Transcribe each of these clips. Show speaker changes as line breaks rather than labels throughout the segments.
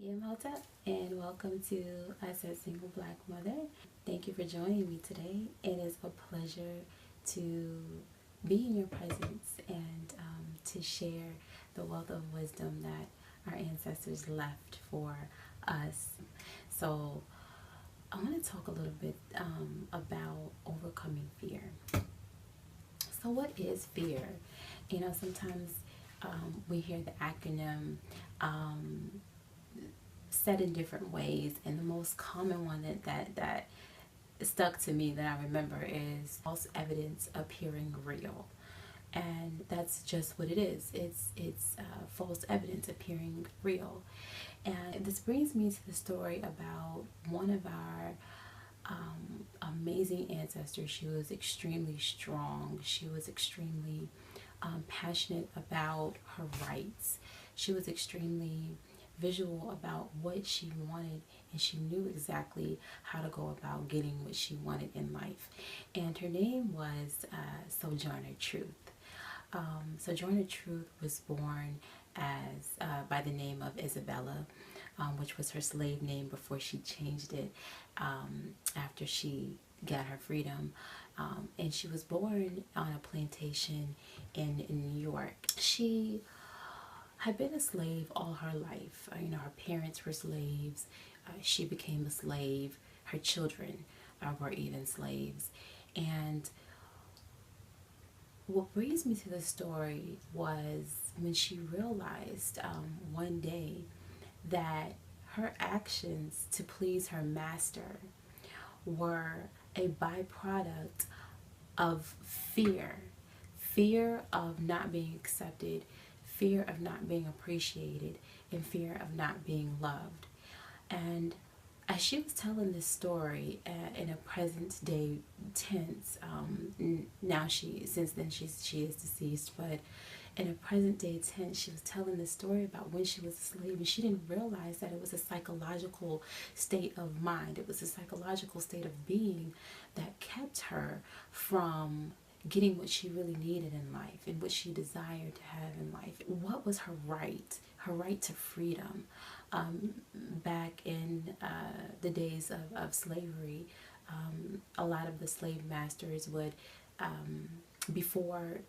Yamota, and welcome to Aset Single Black Mother. Thank you for joining me today. It is a pleasure to be in your presence and to share the wealth of wisdom that our ancestors left for us. So, I want to talk a little bit about overcoming fear. So, what is fear? Sometimes we hear the acronym said in different ways, and the most common one that stuck to me that I remember is false evidence appearing real. And that's just what it is. It's false evidence appearing real. And this brings me to the story about one of our amazing ancestors. She was extremely strong. She was extremely passionate about her rights. She was extremely visual about what she wanted, and she knew exactly how to go about getting what she wanted in life. And her name was Sojourner Truth. Sojourner Truth was born as by the name of Isabella, which was her slave name before she changed it after she got her freedom. And she was born on a plantation in New York. She had been a slave all her life. Her parents were slaves. She became a slave. Her children were even slaves. And what brings me to the story was when she realized one day that her actions to please her master were a byproduct of fear of not being accepted, fear of not being appreciated, and fear of not being loved. And as she was telling this story in a present day tense, now since then she is deceased, but in a present day tense, she was telling this story about when she was a slave, and she didn't realize that it was a psychological state of mind. It was a psychological state of being that kept her from getting what she really needed in life and what she desired to have in life. What was her right? Her right to freedom. Back in the days of slavery, a lot of the slave masters would, before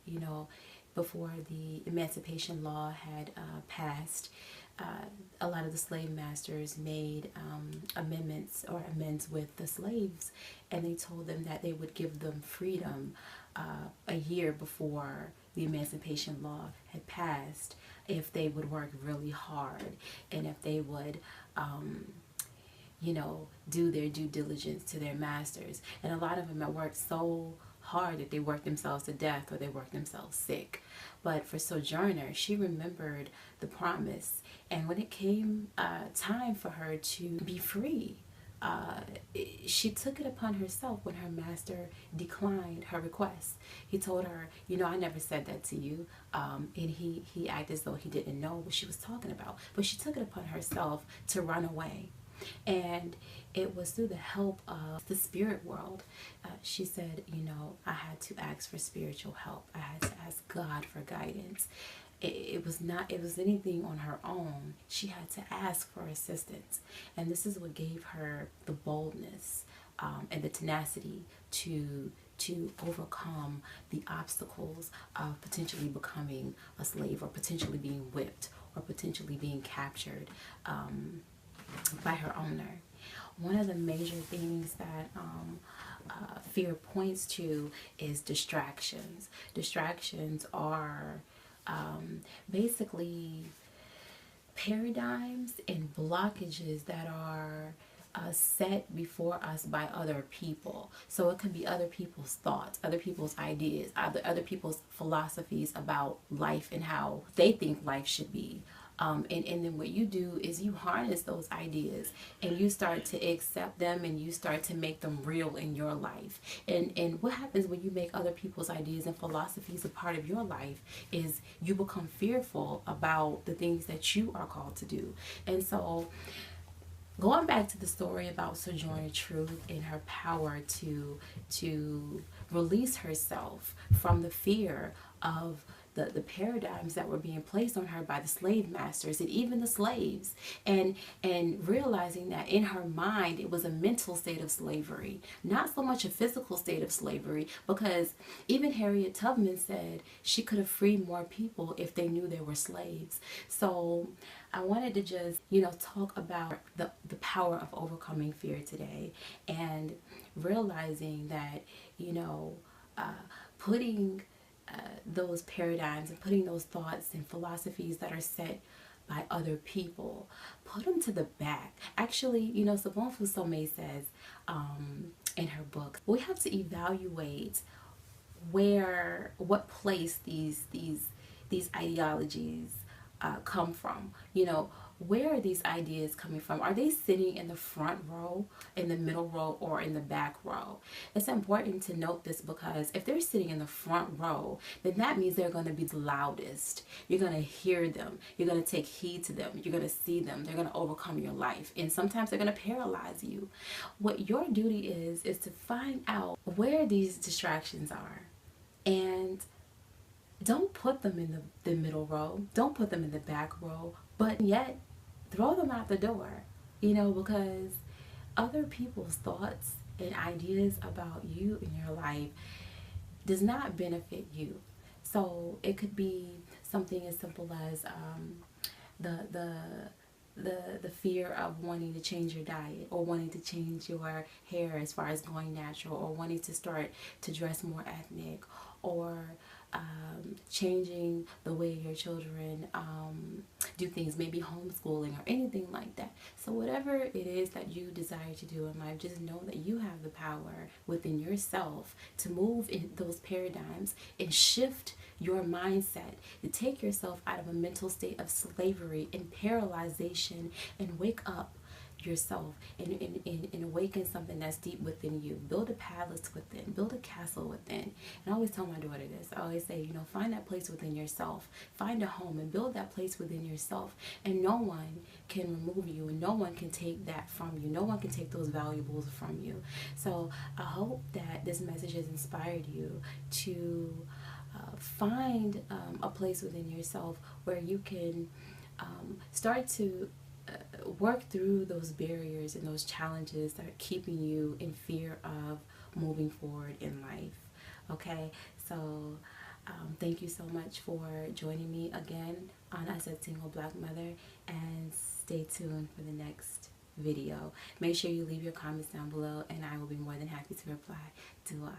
before the emancipation law had passed, a lot of the slave masters made amends with the slaves, and they told them that they would give them freedom a year before the emancipation law had passed if they would work really hard, and if they would do their due diligence to their masters. And a lot of them had worked so hard that they worked themselves to death or they worked themselves sick. But for Sojourner, she remembered the promise. And when it came time for her to be free, she took it upon herself when her master declined her request. He told her, I never said that to you. And he acted as though he didn't know what she was talking about. But she took it upon herself to run away. And it was through the help of the spirit world. She said, I had to ask for spiritual help. I had to ask God for guidance. It was anything on her own. She had to ask for assistance. And this is what gave her the boldness and the tenacity to overcome the obstacles of potentially becoming a slave, or potentially being whipped, or potentially being captured by her owner. One of the major things that fear points to is distractions. Distractions are basically paradigms and blockages that are set before us by other people. So it could be other people's thoughts, other people's ideas, other people's philosophies about life and how they think life should be. And then what you do is you harness those ideas and you start to accept them and you start to make them real in your life. And what happens when you make other people's ideas and philosophies a part of your life is you become fearful about the things that you are called to do. And so going back to the story about Sojourner Truth and her power to release herself from the fear of the paradigms that were being placed on her by the slave masters and even the slaves, and realizing that in her mind it was a mental state of slavery, not so much a physical state of slavery, because even Harriet Tubman said she could have freed more people if they knew they were slaves. So I wanted to just, talk about the power of overcoming fear today, and realizing that, putting those paradigms and putting those thoughts and philosophies that are set by other people, put them to the back. Actually, Simone Fusome says in her book, we have to evaluate what place these ideologies come from. Where are these ideas coming from? Are they sitting in the front row, in the middle row, or in the back row? It's important to note this, because if they're sitting in the front row, then that means they're going to be the loudest. You're going to hear them. You're going to take heed to them. You're going to see them. They're going to overcome your life. And sometimes they're going to paralyze you. What your duty is to find out where these distractions are. And don't put them in the middle row. Don't put them in the back row. But yet, throw them out the door. Because other people's thoughts and ideas about you in your life does not benefit you. So it could be something as simple as the fear of wanting to change your diet, or wanting to change your hair as far as going natural, or wanting to start to dress more ethnic, or changing the way your children do things, maybe homeschooling or anything like that. So whatever it is that you desire to do in life, just know that you have the power within yourself to move in those paradigms and shift your mindset, to take yourself out of a mental state of slavery and paralyzation, and wake up yourself and awaken something that's deep within you. Build a palace within, build a castle within. And I always tell my daughter this. I always say, find that place within yourself, find a home and build that place within yourself, and no one can remove you, and no one can take that from you. No one can take those valuables from you. So I hope that this message has inspired you to find a place within yourself where you can start to work through those barriers and those challenges that are keeping you in fear of moving forward in life. Okay, so thank you so much for joining me again on Aset Single Black Mother, and stay tuned for the next video. Make sure you leave your comments down below, and I will be more than happy to reply. Dua.